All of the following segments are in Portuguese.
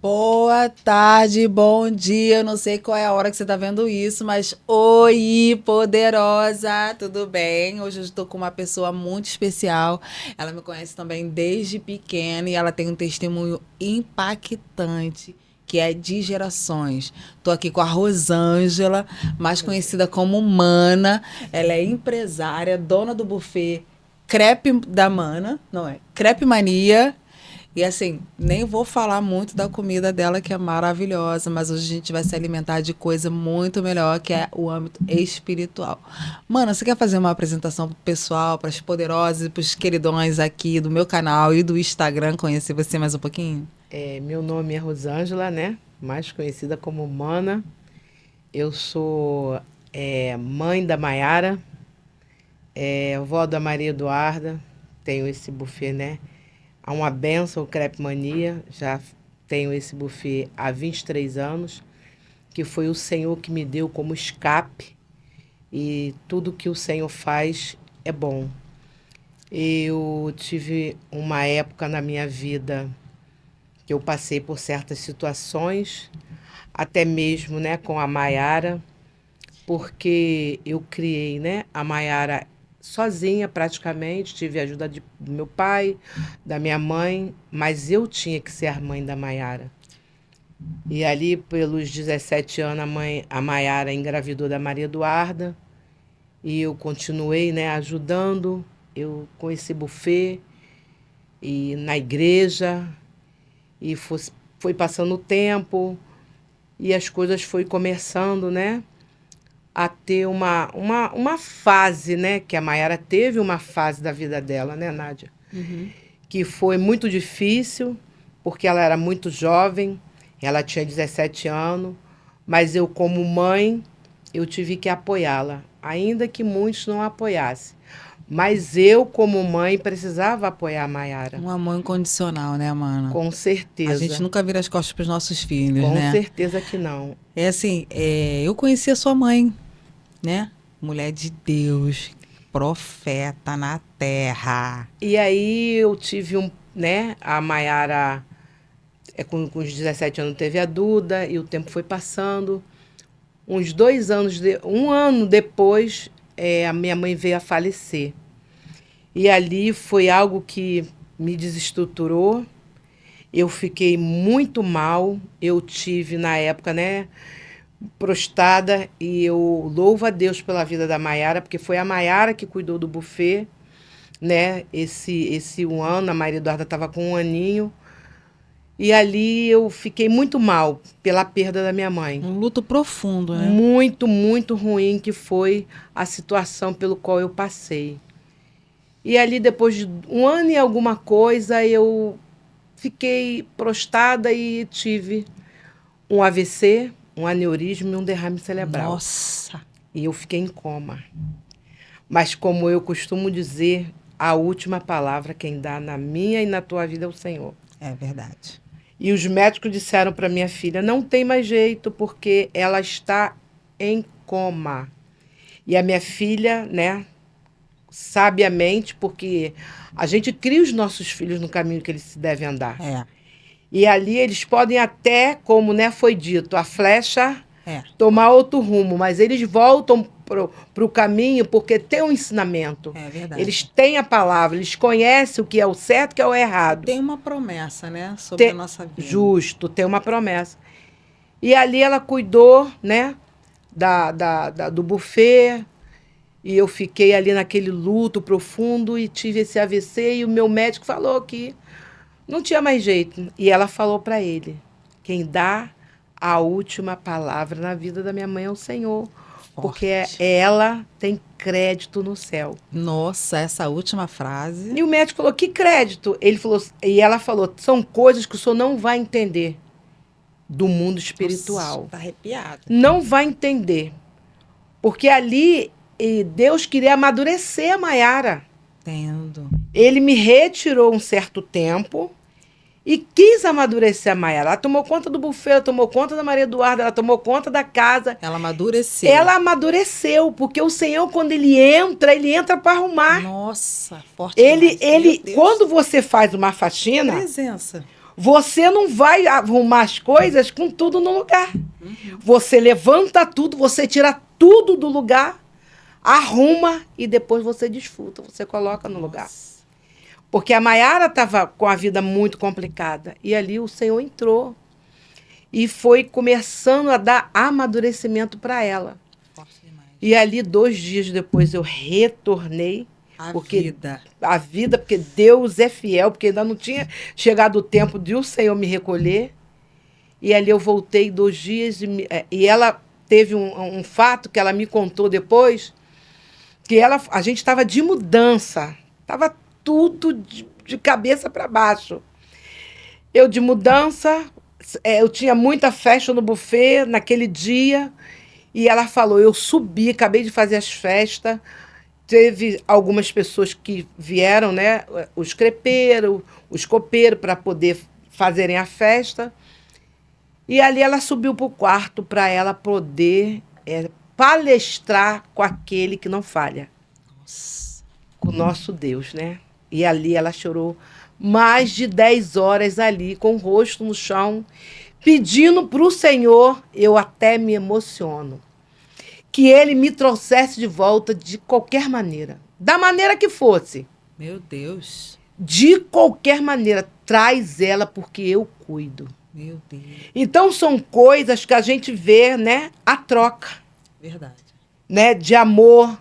Boa tarde, bom dia. Eu não sei qual é a hora que você tá vendo isso, mas oi, poderosa, tudo bem? Hoje eu estou com uma pessoa muito especial. Ela me conhece também desde pequena e ela tem um testemunho impactante, que é de gerações. Tô aqui com a Rosângela, mais conhecida como Mana. Ela é empresária, dona do buffet Crepe da Mana, não é? Crepe Mania. E assim, nem vou falar muito da comida dela, que é maravilhosa, mas hoje a gente vai se alimentar de coisa muito melhor, que é o âmbito espiritual. Mano, você quer fazer uma apresentação pro pessoal, para as poderosas e para os queridões aqui do meu canal e do Instagram, conhecer você mais um pouquinho? Meu nome é Rosângela, né? Mais conhecida como Mana. Eu sou mãe da Maiara, avó da Maria Eduarda. Tenho esse buffet, né? Há uma benção, o Crepe Mania. Já tenho esse buffet há 23 anos, que foi o Senhor que me deu como escape. E tudo que o Senhor faz é bom. Eu tive uma época na minha vida que eu passei por certas situações, até mesmo, né, com a Maiara, porque eu criei, né, a Maiara sozinha praticamente, tive a ajuda do meu pai, da minha mãe, mas eu tinha que ser a mãe da Maiara. E ali, pelos 17 anos, a Maiara engravidou da Maria Eduarda, e eu continuei, né, ajudando, eu com esse buffet, e na igreja, e foi passando o tempo, e as coisas foi começando, né, a ter uma fase, né, que a Maiara teve uma fase da vida dela, né, Nádia? Que foi muito difícil, porque ela era muito jovem, ela tinha 17 anos, mas eu, como mãe, eu tive que apoiá-la, ainda que muitos não apoiassem. Mas eu, como mãe, precisava apoiar a Maiara. Um amor incondicional, né, mano? Com A gente certeza. nunca vira as costas pros nossos filhos, Com né? certeza que não. É assim, eu conheci a sua mãe, né? Mulher de Deus, profeta na terra. E aí eu tive né, a Maiara, com os 17 anos teve a Duda, e o tempo foi passando. Uns 2 anos, um ano depois, a minha mãe veio a falecer. E ali foi algo que me desestruturou. Eu fiquei muito mal. Eu tive, na época, né, prostrada, e eu louvo a Deus pela vida da Maiara, porque foi a Maiara que cuidou do buffet, né? Esse um ano, a Maria Eduarda estava com um aninho. E ali eu fiquei muito mal pela perda da minha mãe. Um luto profundo, né? Muito, muito ruim que foi a situação pelo qual eu passei. E ali, depois de um ano e alguma coisa, eu fiquei prostrada e tive um AVC, um aneurisma e um derrame cerebral. Nossa. E eu fiquei em coma. Mas, como eu costumo dizer, a última palavra quem dá na minha e na tua vida é o Senhor. É verdade. E os médicos disseram para minha filha, não tem mais jeito, porque ela está em coma. E a minha filha, né, sabiamente, porque a gente cria os nossos filhos no caminho que eles se devem andar. É. E ali eles podem até, como, né, foi dito, a flecha tomar outro rumo, mas eles voltam para o caminho porque tem um ensinamento. É verdade. Eles têm a palavra, eles conhecem o que é o certo e o que é o errado. Tem uma promessa, né, sobre a nossa vida. Justo, tem uma promessa. E ali ela cuidou, né, do buffet, e eu fiquei ali naquele luto profundo e tive esse AVC, e o meu médico falou que não tinha mais jeito. E ela falou para ele, quem dá a última palavra na vida da minha mãe é o Senhor. Porque ela tem crédito no céu. Nossa, essa última frase. E o médico falou, que crédito? Ele falou, e ela falou, são coisas que o senhor não vai entender do mundo espiritual. Nossa, tá arrepiado. Não vai entender. Porque ali Deus queria amadurecer a Maiara. Entendo. Ele me retirou um certo tempo e quis amadurecer a Maiara. Ela tomou conta do buffet, ela tomou conta da Maria Eduarda, ela tomou conta da casa. Ela amadureceu. Ela amadureceu, porque o Senhor, quando ele entra para arrumar. Nossa, forte ele demais. quando você faz uma faxina, presença. Você não vai arrumar as coisas com tudo no lugar. Você levanta tudo, você tira tudo do lugar, arruma e depois você desfruta, você coloca no lugar. Porque a Maiara estava com a vida muito complicada. E ali o Senhor entrou e foi começando a dar amadurecimento para ela. Forte demais. E ali, 2 dias depois, eu retornei. A vida, porque Deus é fiel, porque ainda não tinha chegado o tempo de o Senhor me recolher. E ali eu voltei 2 dias e ela teve um fato que ela me contou depois, que a gente estava de mudança, estava tudo de cabeça para baixo. Eu de mudança, eu tinha muita festa no buffet naquele dia, e ela falou, eu subi, acabei de fazer as festas, teve algumas pessoas que vieram, né, os crepeiros, os copeiros, para poder fazerem a festa. E ali ela subiu para o quarto para ela poder palestrar com aquele que não falha. Nossa. Com o nosso Deus, né? E ali ela chorou mais de 10 horas ali, com o rosto no chão, pedindo para o Senhor, eu até me emociono, que Ele me trouxesse de volta de qualquer maneira. Da maneira que fosse. Meu Deus. De qualquer maneira. Traz ela porque eu cuido. Meu Deus. Então, são coisas que a gente vê, né? A troca. Verdade. Né? De amor,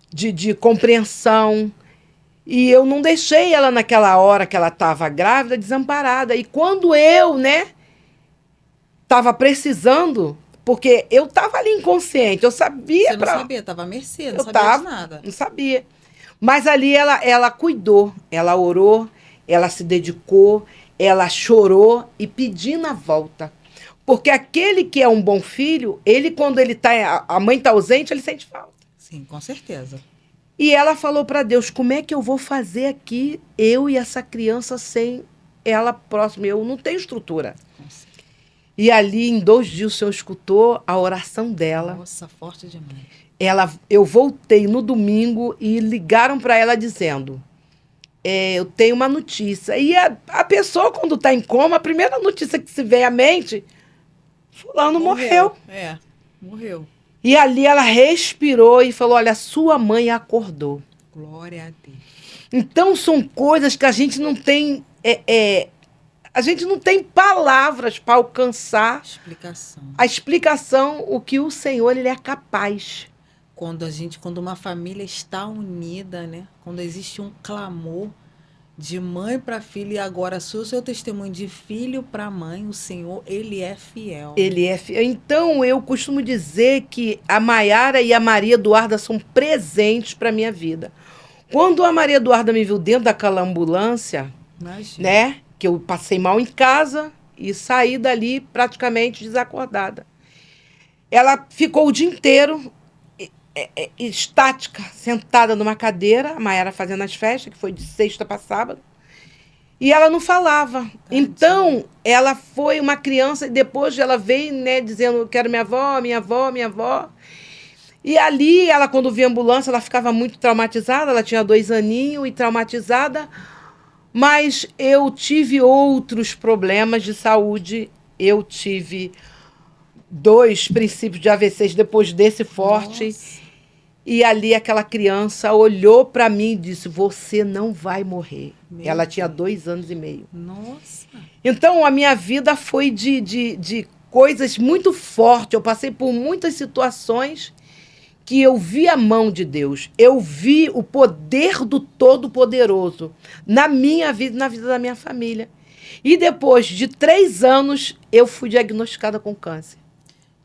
de compreensão. E eu não deixei ela naquela hora que ela estava grávida, desamparada. E quando eu, né? Estava precisando... Porque eu estava ali inconsciente, eu sabia... Você não sabia, estava à mercê, não eu sabia tava, de nada. Não sabia. Mas ali ela cuidou, ela orou, ela se dedicou, ela chorou e pedindo a volta. Porque aquele que é um bom filho, ele quando ele tá, a mãe está ausente, ele sente falta. Sim, com certeza. E ela falou para Deus, como é que eu vou fazer aqui, eu e essa criança, sem ela próxima? Eu não tenho estrutura. Nossa. E ali, em 2 dias, o Senhor escutou a oração dela. Nossa, forte demais. Eu voltei no domingo e ligaram para ela dizendo, eu tenho uma notícia. E a pessoa, quando está em coma, a primeira notícia que se vem à mente, fulano morreu. Morreu. E ali ela respirou e falou, olha, sua mãe acordou. Glória a Deus. Então, são coisas que a gente não tem... a gente não tem palavras para alcançar a explicação, o que o Senhor ele é capaz. Quando uma família está unida, né? Quando existe um clamor de mãe para filho, e agora o seu testemunho de filho para mãe, o Senhor, ele é fiel. Ele é fiel. Então, eu costumo dizer que a Maiara e a Maria Eduarda são presentes para a minha vida. Quando a Maria Eduarda me viu dentro daquela ambulância, imagina, né? Que eu passei mal em casa e saí dali praticamente desacordada. Ela ficou o dia inteiro estática, sentada numa cadeira, a Maiara fazendo as festas, que foi de sexta para sábado, e ela não falava. Tadinha. Então, ela foi uma criança, e depois ela veio, né, dizendo, quero minha avó, minha avó, minha avó. E ali, ela, quando via a ambulância, ela ficava muito traumatizada, ela tinha 2 aninhos e traumatizada. Mas eu tive outros problemas de saúde. Eu tive 2 princípios de AVCs depois desse forte. Nossa. E ali aquela criança olhou para mim e disse, você não vai morrer. Ela tinha 2 anos e meio. Nossa. Então, a minha vida foi de coisas muito fortes. Eu passei por muitas situações que eu vi a mão de Deus, eu vi o poder do Todo-Poderoso na minha vida e na vida da minha família. E depois de 3 anos, eu fui diagnosticada com câncer.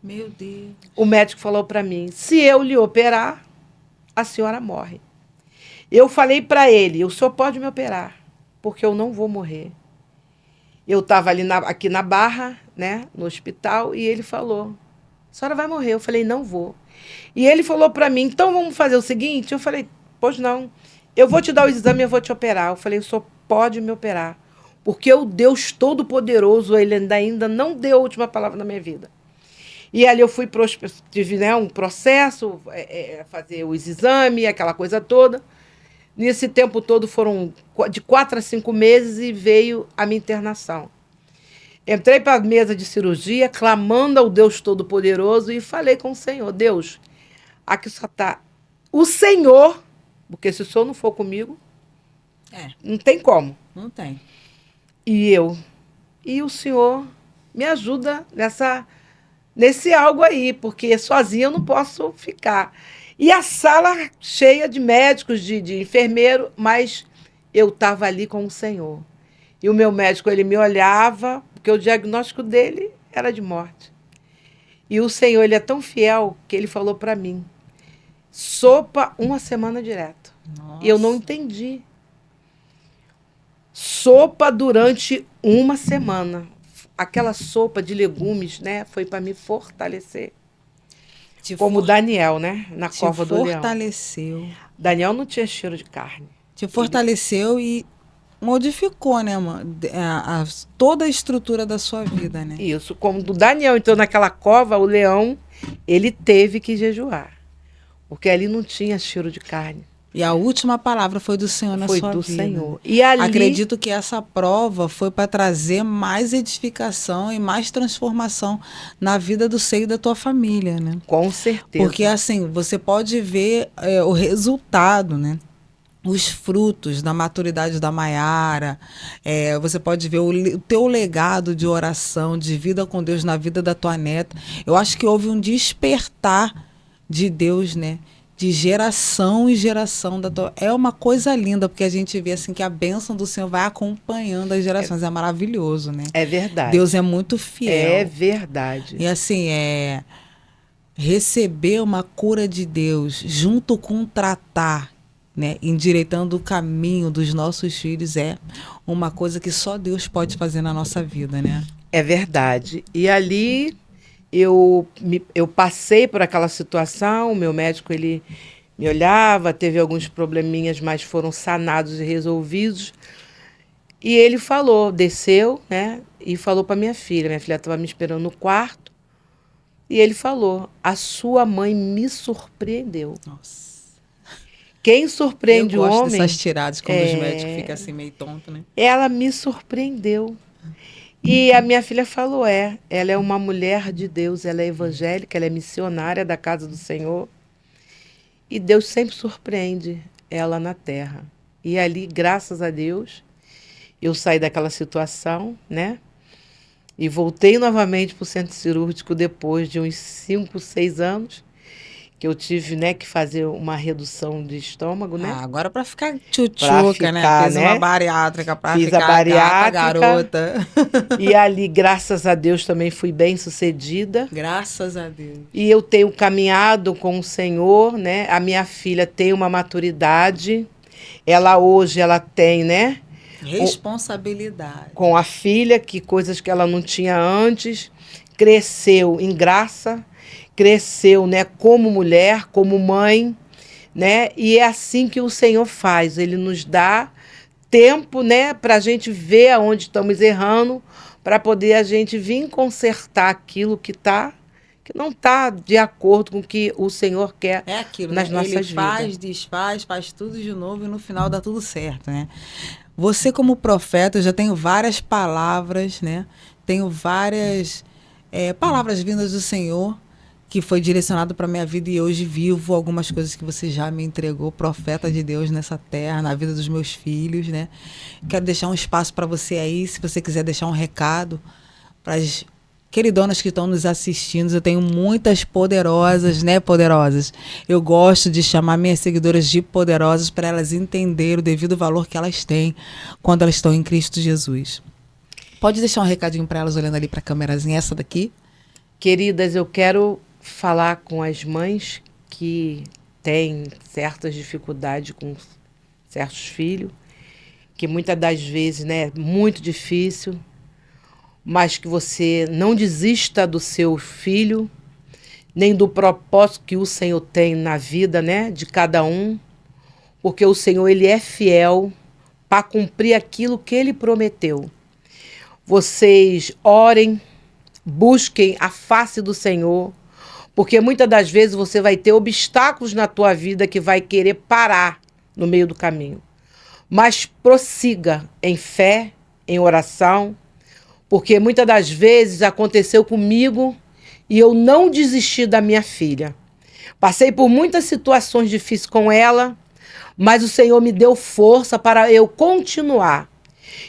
Meu Deus. O médico falou para mim, se eu lhe operar, a senhora morre. Eu falei para ele, o senhor pode me operar, porque eu não vou morrer. Eu estava ali aqui na Barra, né, no hospital, e ele falou, a senhora vai morrer. Eu falei, não vou. E ele falou para mim, então vamos fazer o seguinte? Eu falei, pois não. Eu vou te dar o exame e eu vou te operar. Eu falei, o senhor pode me operar. Porque o Deus Todo-Poderoso, ele ainda não deu a última palavra na minha vida. E ali eu fui, tive, né, um processo, fazer os exames, aquela coisa toda. Nesse tempo todo foram de 4 a 5 meses e veio a minha internação. Entrei para a mesa de cirurgia, clamando ao Deus Todo-Poderoso e falei com o Senhor, Deus, aqui só está o Senhor, porque se o Senhor não for comigo, não tem como. Não tem. E eu. E o Senhor me ajuda nesse algo aí, porque sozinha eu não posso ficar. E a sala cheia de médicos, de enfermeiro, mas eu estava ali com o Senhor. E o meu médico, ele me olhava, porque o diagnóstico dele era de morte. E o Senhor, ele é tão fiel que ele falou para mim, sopa 1 semana direto. Nossa. E eu não entendi. Sopa durante 1 semana. Aquela sopa de legumes, né, foi para me fortalecer. Como Daniel, né, na cova do leão. Te fortaleceu. Daniel não tinha cheiro de carne. Te fortaleceu e modificou, né, mano? Toda a estrutura da sua vida, né? Isso, como do Daniel entrou naquela cova, o leão, ele teve que jejuar. Porque ali não tinha cheiro de carne. E a última palavra foi do Senhor na sua vida. Foi do Senhor. E ali, acredito que essa prova foi para trazer mais edificação e mais transformação na vida do seio da tua família, né? Com certeza. Porque assim, você pode ver o resultado, né? Os frutos da maturidade da Maiara, você pode ver o teu legado de oração, de vida com Deus na vida da tua neta. Eu acho que houve um despertar de Deus, né? De geração em geração. É uma coisa linda, porque a gente vê assim que a bênção do Senhor vai acompanhando as gerações. É maravilhoso, né? É verdade. Deus é muito fiel. É verdade. E assim, receber uma cura de Deus junto com tratar, né, endireitando o caminho dos nossos filhos é uma coisa que só Deus pode fazer na nossa vida, né? É verdade. E ali eu passei por aquela situação, o meu médico ele me olhava, teve alguns probleminhas, mas foram sanados e resolvidos. E ele falou, desceu, né, e falou para minha filha estava me esperando no quarto, e ele falou, a sua mãe me surpreendeu. Nossa. Quem surpreende o homem... Eu gosto dessas tiradas quando os médicos ficam assim meio tonto, né? Ela me surpreendeu. E a minha filha falou, ela é uma mulher de Deus, ela é evangélica, ela é missionária da casa do Senhor. E Deus sempre surpreende ela na terra. E ali, graças a Deus, eu saí daquela situação, né? E voltei novamente para o centro cirúrgico depois de uns 5, 6 anos. Que eu tive, né, que fazer uma redução de estômago, né? Agora para ficar tchutchuca, né? Fez uma bariátrica para ficar a bariátrica, garota. E ali, graças a Deus, também fui bem sucedida. Graças a Deus. E eu tenho caminhado com o Senhor, né? A minha filha tem uma maturidade. Hoje ela tem, né? Responsabilidade. Com a filha, que coisas que ela não tinha antes. Cresceu em graça. Cresceu, né, como mulher, como mãe, né? E é assim que o Senhor faz. Ele nos dá tempo, né, para a gente ver aonde estamos errando, para poder a gente vir consertar aquilo que não está de acordo com o que o Senhor quer nas nossas vidas. Ele faz, desfaz, faz tudo de novo e no final dá tudo certo, né? Você como profeta, eu já tenho várias palavras, né? Tenho várias palavras vindas do Senhor que foi direcionado para a minha vida e hoje vivo algumas coisas que você já me entregou, profeta de Deus nessa terra, na vida dos meus filhos, né? Quero deixar um espaço para você aí, se você quiser deixar um recado para as queridonas que estão nos assistindo. Eu tenho muitas poderosas, né, poderosas? Eu gosto de chamar minhas seguidoras de poderosas para elas entenderem o devido valor que elas têm quando elas estão em Cristo Jesus. Pode deixar um recadinho para elas olhando ali para a câmerazinha, essa daqui? Queridas, eu quero falar com as mães que têm certas dificuldades com certos filhos, que muitas das vezes, né, é muito difícil, mas que você não desista do seu filho, nem do propósito que o Senhor tem na vida, né, de cada um, porque o Senhor, ele é fiel para cumprir aquilo que ele prometeu. Vocês orem, busquem a face do Senhor, porque muitas das vezes você vai ter obstáculos na tua vida que vai querer parar no meio do caminho. Mas prossiga em fé, em oração, Porque muitas das vezes aconteceu comigo e eu não desisti da minha filha. Passei por muitas situações difíceis com ela, mas o Senhor me deu força para eu continuar.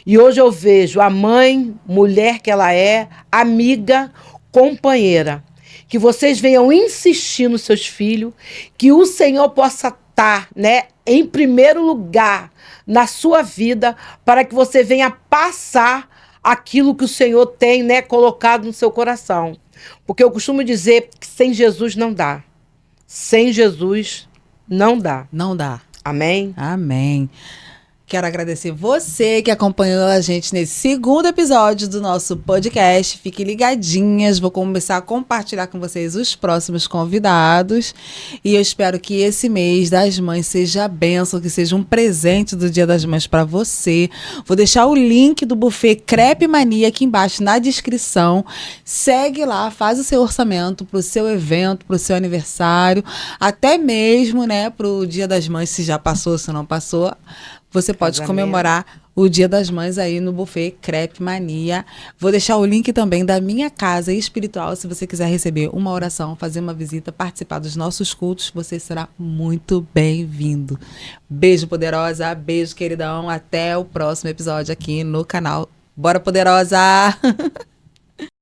E hoje eu vejo a mãe, mulher que ela é, amiga, companheira. Que vocês venham insistir nos seus filhos, que o Senhor possa estar, né, em primeiro lugar na sua vida, para que você venha passar aquilo que o Senhor tem, né, colocado no seu coração. Porque eu costumo dizer que sem Jesus não dá. Sem Jesus não dá. Não dá. Amém? Amém. Quero agradecer você que acompanhou a gente nesse segundo episódio do nosso podcast. Fiquem ligadinhas, vou começar a compartilhar com vocês os próximos convidados. E eu espero que esse mês das mães seja a bênção, que seja um presente do Dia das Mães para você. Vou deixar o link do buffet Crepe Mania aqui embaixo na descrição. Segue lá, faz o seu orçamento para o seu evento, para o seu aniversário, até mesmo, né, para o Dia das Mães, se já passou, se não passou. Você pode comemorar o Dia das Mães aí no buffet Crepe Mania. Vou deixar o link também da minha casa espiritual. Se você quiser receber uma oração, fazer uma visita, participar dos nossos cultos, você será muito bem-vindo. Beijo, poderosa. Beijo, queridão. Até o próximo episódio aqui no canal. Bora, poderosa!